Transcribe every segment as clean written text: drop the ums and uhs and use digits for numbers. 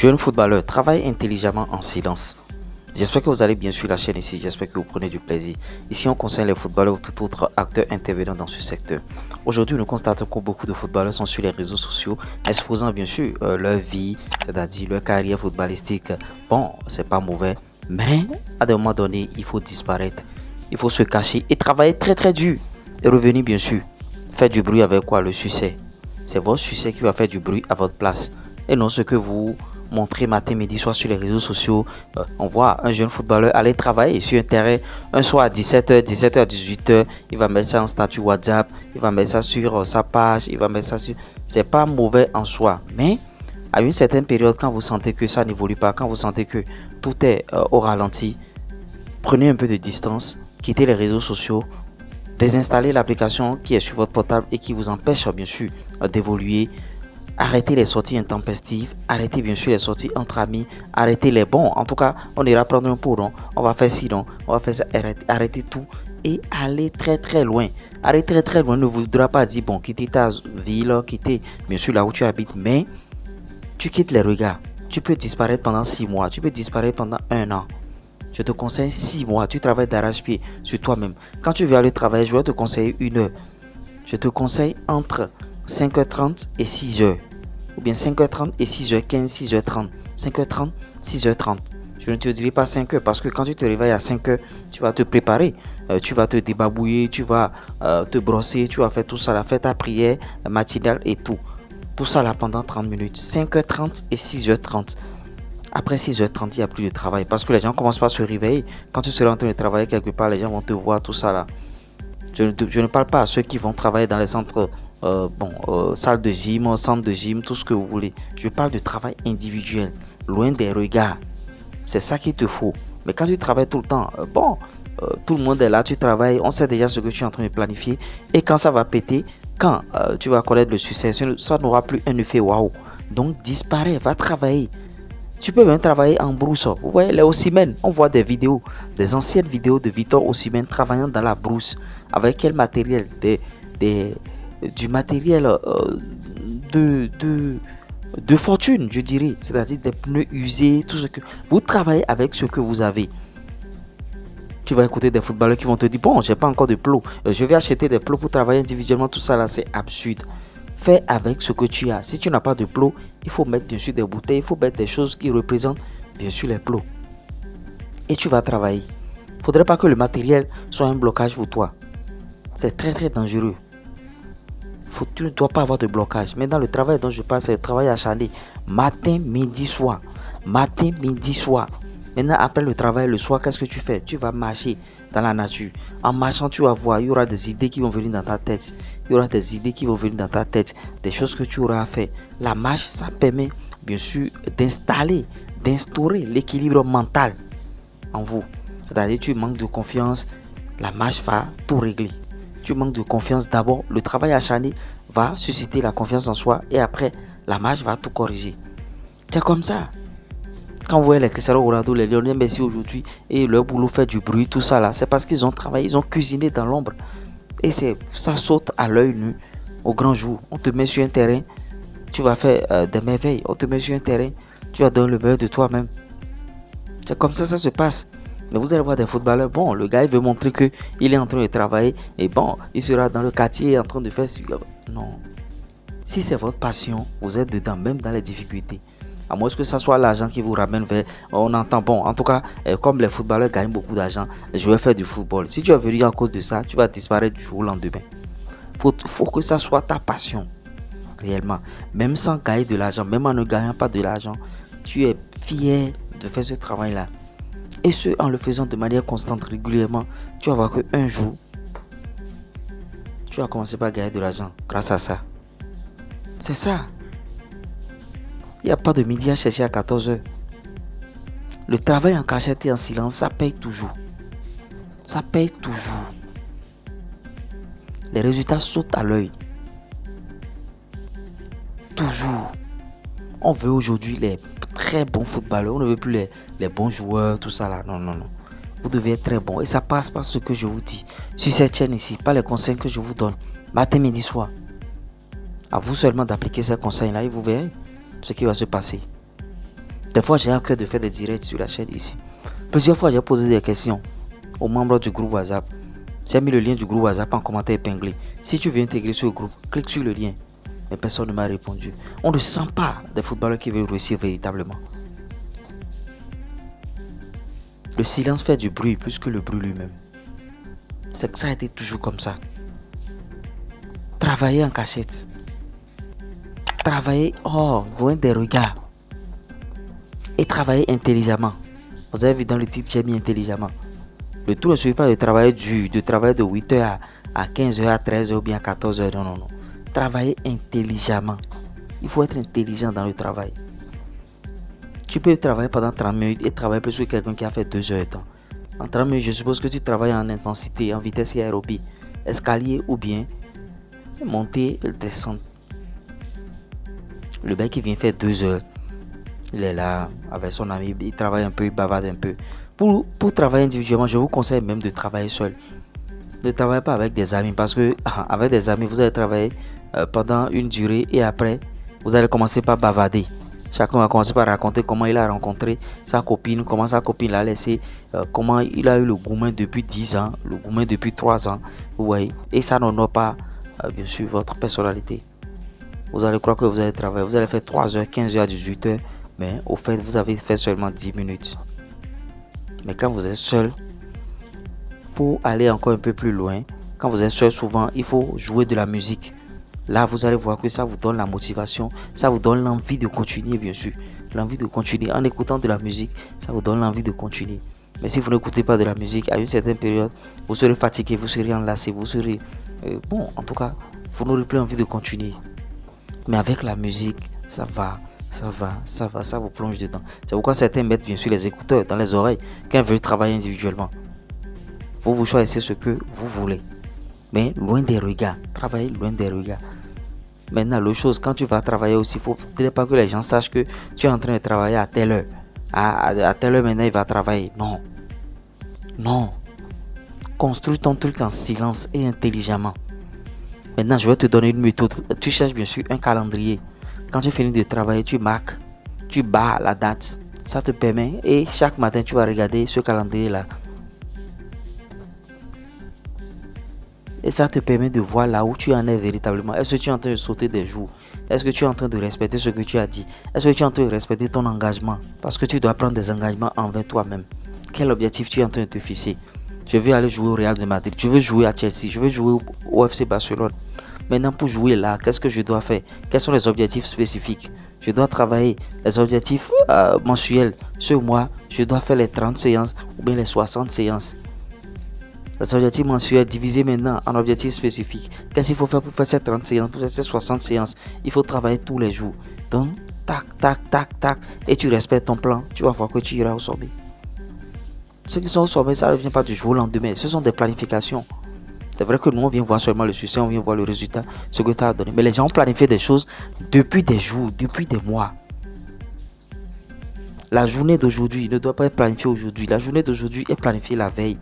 Jeune footballeur, travaille intelligemment en silence. J'espère que vous allez bien suivre la chaîne ici, j'espère que vous prenez du plaisir. Ici, on conseille les footballeurs ou tout autre acteur intervenant dans ce secteur. Aujourd'hui, nous constatons que beaucoup de footballeurs sont sur les réseaux sociaux, exposant bien sûr leur vie, c'est-à-dire leur carrière footballistique. Bon, c'est pas mauvais, mais à un moment donné, il faut disparaître. Il faut se cacher et travailler très très dur. Et revenir bien sûr. Faire du bruit avec quoi? Le succès. C'est votre succès qui va faire du bruit à votre place. Et non ce que vous montrez matin, midi, soir sur les réseaux sociaux. On voit un jeune footballeur aller travailler sur un terrain un soir à 17h, 17h, 18h. Il va mettre ça en statut WhatsApp. Il va mettre ça sur sa page. Il va mettre ça sur... C'est pas mauvais en soi. Mais à une certaine période, quand vous sentez que ça n'évolue pas, quand vous sentez que tout est au ralenti, prenez un peu de distance. Quittez les réseaux sociaux. Désinstallez l'application qui est sur votre portable et qui vous empêche bien sûr d'évoluer. Arrêtez les sorties intempestives, arrêtez bien sûr les sorties entre amis, arrêtez les bons. En tout cas, on ira prendre un pot, non? On va faire ci, non? On va faire ça, arrêtez tout et allez très très loin. Allez très très loin, ne voudra pas dire, bon, quitter ta ville, quitter bien sûr là où tu habites, mais tu quittes les regards. Tu peux disparaître pendant 6 mois, tu peux disparaître pendant 1 an. Je te conseille 6 mois, tu travailles d'arrache-pied sur toi-même. Quand tu veux aller travailler, je vais te conseiller 1 heure. Je te conseille entre 5h30 et 6h. Ou bien 5h30 et 6h15, 6h30. 5h30, 6h30. Je ne te dirai pas 5h parce que quand tu te réveilles à 5h, tu vas te préparer. Tu vas te débarbouiller, tu vas te brosser, tu vas faire tout ça, faire ta prière matinale et tout. Tout ça là pendant 30 minutes. 5h30 et 6h30. Après 6h30, il n'y a plus de travail parce que les gens commencent pas à se réveiller. Quand tu seras en train de travailler quelque part, les gens vont te voir, tout ça là. Je ne parle pas à ceux qui vont travailler dans les centres, salles de gym, centres de gym, tout ce que vous voulez. Je parle de travail individuel, loin des regards. C'est ça qu'il te faut. Mais quand tu travailles tout le temps, tout le monde est là, tu travailles, on sait déjà ce que tu es en train de planifier. Et quand ça va péter, quand tu vas connaître le succès, ça n'aura plus un effet waouh. Donc disparaît, va travailler. Tu peux même travailler en brousse. Vous voyez, les Osimhen, on voit des vidéos, des anciennes vidéos de Victor Osimhen travaillant dans la brousse. Avec quel matériel? Du matériel de fortune, je dirais. C'est-à-dire des pneus usés, tout ce que... Vous travaillez avec ce que vous avez. Tu vas écouter des footballeurs qui vont te dire, bon, j'ai pas encore de plots. Je vais acheter des plots pour travailler individuellement. Tout ça là, c'est absurde. Fais avec ce que tu as. Si tu n'as pas de plots, il faut mettre bien sûr des bouteilles, il faut mettre des choses qui représentent bien sûr les plots. Et tu vas travailler. Il ne faudrait pas que le matériel soit un blocage pour toi. C'est très très dangereux. Tu ne dois pas avoir de blocage. Mais dans le travail dont je parle, c'est le travail acharné. Matin, midi, soir. Matin, midi, soir. Maintenant, après le travail, le soir, qu'est-ce que tu fais? Tu vas marcher dans la nature. En marchant, tu vas voir, il y aura des idées qui vont venir dans ta tête. Il y aura des idées qui vont venir dans ta tête. Des choses que tu auras à faire. La marche, ça permet, bien sûr, d'instaurer l'équilibre mental en vous. C'est-à-dire, tu manques de confiance, la marche va tout régler. Tu manques de confiance, d'abord, le travail acharné va susciter la confiance en soi et après, la marche va tout corriger. C'est comme ça. Quand vous voyez les Cristiano Ronaldo, les Lionel Messi aujourd'hui et leur boulot fait du bruit, tout ça là, c'est parce qu'ils ont travaillé, ils ont cuisiné dans l'ombre. Et ça saute à l'œil nu au grand jour. On te met sur un terrain, tu vas faire des merveilles. On te met sur un terrain, tu vas donner le meilleur de toi-même. C'est comme ça se passe. Mais vous allez voir des footballeurs, bon, le gars il veut montrer qu'il est en train de travailler et bon, il sera dans le quartier en train de faire... Non. Si c'est votre passion, vous êtes dedans, même dans les difficultés. À moins que ce soit l'argent qui vous ramène vers... On entend, bon, en tout cas, comme les footballeurs gagnent beaucoup d'argent, je vais faire du football. Si tu es venu à cause de ça, tu vas disparaître du jour au lendemain. Faut que ça soit ta passion, réellement. Même sans gagner de l'argent, même en ne gagnant pas de l'argent, tu es fier de faire ce travail-là. Et ce, en le faisant de manière constante, régulièrement, tu vas voir qu'un jour, tu vas commencer par gagner de l'argent grâce à ça. C'est ça. Il n'y a pas de midi à chercher à 14h. Le travail en cachette et en silence, ça paye toujours. Ça paye toujours. Les résultats sautent à l'œil. Toujours. On veut aujourd'hui les très bons footballeurs. On ne veut plus les bons joueurs, tout ça là. Non, non, non. Vous devez être très bon. Et ça passe par ce que je vous dis. Sur cette chaîne ici, pas les conseils que je vous donne. Matin, midi, soir. À vous seulement d'appliquer ces conseils là et vous verrez ce qui va se passer. Des fois, j'ai à cœur de faire des directs sur la chaîne ici. Plusieurs fois, j'ai posé des questions aux membres du groupe WhatsApp. J'ai mis le lien du groupe WhatsApp en commentaire épinglé. Si tu veux intégrer ce groupe, clique sur le lien. Mais personne ne m'a répondu. On ne sent pas des footballeurs qui veulent réussir véritablement. Le silence fait du bruit plus que le bruit lui-même. C'est que ça a été toujours comme ça. Travailler en cachette. Travailler loin des regards. Et travailler intelligemment. Vous avez vu dans le titre, j'ai mis intelligemment. Le tout ne suffit pas de travailler dur, de travailler de 8h à 15h, à 13h ou bien à 14h. Non, non, non. Travailler intelligemment. Il faut être intelligent dans le travail. Tu peux travailler pendant 30 minutes et travailler plus que quelqu'un qui a fait 2 heures de temps. En 30 minutes, je suppose que tu travailles en intensité, en vitesse et aérobie, escalier ou bien monter et descendre. Le mec qui vient faire 2 heures, il est là avec son ami, il travaille un peu, il bavarde un peu. Pour travailler individuellement, je vous conseille même de travailler seul. Ne travaillez pas avec des amis parce que avec des amis, vous allez travailler pendant une durée et après, vous allez commencer par bavarder. Chacun va commencer par raconter comment il a rencontré sa copine, comment sa copine l'a laissé, comment il a eu le gourmet depuis 10 ans, le gourmet depuis 3 ans. Vous voyez, et ça n'honore pas, bien sûr, votre personnalité. Vous allez croire que vous allez travailler, vous allez faire 3 heures, 15 heures, 18 heures, mais au fait, vous avez fait seulement 10 minutes. Mais quand vous êtes seul, pour aller encore un peu plus loin, quand vous êtes seul, souvent, il faut jouer de la musique. Là, vous allez voir que ça vous donne la motivation, ça vous donne l'envie de continuer, bien sûr. L'envie de continuer. En écoutant de la musique, ça vous donne l'envie de continuer. Mais si vous n'écoutez pas de la musique, à une certaine période, vous serez fatigué, vous serez enlacé, vous serez... en tout cas, vous n'aurez plus envie de continuer. Mais avec la musique, ça va, ça vous plonge dedans. C'est pourquoi certains mettent bien sûr les écouteurs dans les oreilles quand ils veulent travailler individuellement. Vous choisissez ce que vous voulez. Mais loin des regards. Travaillez loin des regards. Maintenant, l'autre chose, quand tu vas travailler aussi, il ne faut pas que les gens sachent que tu es en train de travailler à telle heure. À telle heure maintenant, il va travailler. Non. Non. Construis ton truc en silence et intelligemment. Maintenant, je vais te donner une méthode. Tu cherches bien sûr un calendrier. Quand tu finis de travailler, tu marques, tu bats la date. Ça te permet, et chaque matin, tu vas regarder ce calendrier-là. Et ça te permet de voir là où tu en es véritablement. Est-ce que tu es en train de sauter des jours? Est-ce que tu es en train de respecter ce que tu as dit? Est-ce que tu es en train de respecter ton engagement? Parce que tu dois prendre des engagements envers toi-même. Quel objectif tu es en train de te fixer? Je veux aller jouer au Real de Madrid. Je veux jouer à Chelsea. Je veux jouer au FC Barcelone. Maintenant, pour jouer là, qu'est-ce que je dois faire? Quels sont les objectifs spécifiques? Je dois travailler les objectifs mensuels. Ce mois, je dois faire les 30 séances ou bien les 60 séances. Les objectifs mensuels divisés maintenant en objectifs spécifiques. Qu'est-ce qu'il faut faire pour faire ces 30 séances, pour faire ces 60 séances? Il faut travailler tous les jours. Donc, tac, tac, tac, tac. Et tu respectes ton plan. Tu vas voir que tu iras au sommet. Ceux qui sont au sommet, ça ne vient pas du jour au lendemain. Ce sont des planifications. C'est vrai que nous, on vient voir seulement le succès, on vient voir le résultat, ce que tu as donné. Mais les gens ont planifié des choses depuis des jours, depuis des mois. La journée d'aujourd'hui ne doit pas être planifiée aujourd'hui. La journée d'aujourd'hui est planifiée la veille.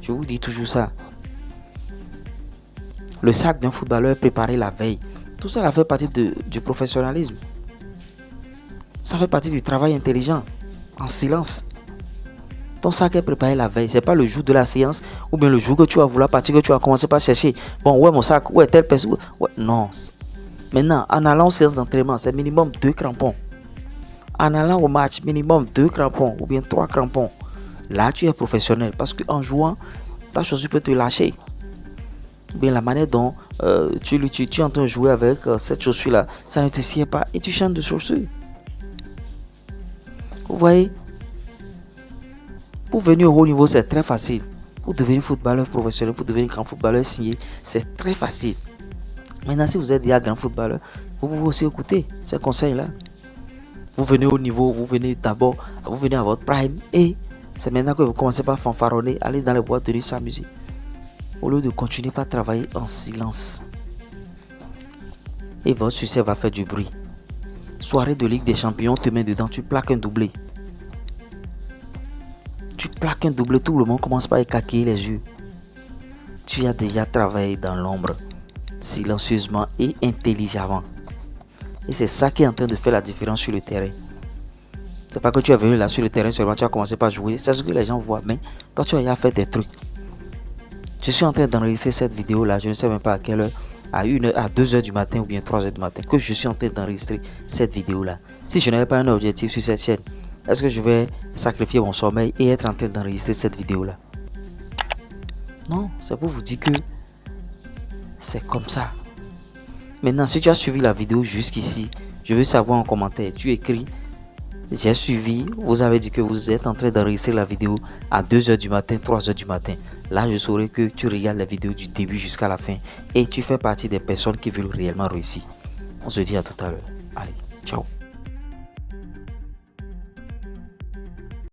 Je vous dis toujours ça. Le sac d'un footballeur est préparé la veille. Tout ça, ça fait partie du professionnalisme. Ça fait partie du travail intelligent, en silence. Ton sac est préparé la veille. C'est pas le jour de la séance ou bien le jour que tu vas vouloir partir que tu vas commencer par chercher. Bon, ouais, mon sac, ouais, telle personne. Ouais, non. Maintenant, en allant aux séances d'entraînement, c'est minimum 2 crampons. En allant au match, minimum 2 crampons ou bien 3 crampons. Là, tu es professionnel parce qu'en jouant, ta chaussure peut te lâcher. Ou bien la manière dont tu es en train de jouer avec cette chaussure-là, ça ne te sied pas et tu changes de chaussure. Vous voyez? Pour venir au haut niveau, c'est très facile. Pour devenir footballeur professionnel, pour devenir grand footballeur signé, c'est très facile. Maintenant, si vous êtes déjà grand footballeur, vous pouvez aussi écouter ces conseils-là. Vous venez au niveau, vous venez d'abord, vous venez à votre prime et c'est maintenant que vous commencez par fanfaronner, aller dans les boîtes de nuit s'amuser. Au lieu de continuer par travailler en silence. Et votre succès va faire du bruit. Soirée de Ligue des Champions, te mets dedans, tu plaques un doublé. Tu plaques un doublé, tout le monde commence par écaquer les yeux. Tu as déjà travaillé dans l'ombre, silencieusement et intelligemment. Et c'est ça qui est en train de faire la différence sur le terrain. C'est pas que tu es venu là sur le terrain seulement, tu as commencé par jouer. C'est ce que les gens voient. Mais toi, tu as fait des trucs. Je suis en train d'enregistrer cette vidéo là. Je ne sais même pas à quelle heure. À 2 heures du matin ou bien 3 heures du matin. Que je suis en train d'enregistrer cette vidéo là. Si je n'avais pas un objectif sur cette chaîne, est-ce que je vais sacrifier mon sommeil et être en train d'enregistrer cette vidéo là? Non, c'est pour vous dire que c'est comme ça. Maintenant, si tu as suivi la vidéo jusqu'ici, je veux savoir en commentaire. Tu écris: j'ai suivi, vous avez dit que vous êtes en train d'enregistrer la vidéo à 2 heures du matin, 3 heures du matin. Là, je saurai que tu regardes la vidéo du début jusqu'à la fin et tu fais partie des personnes qui veulent réellement réussir. On se dit à tout à l'heure. Allez, ciao.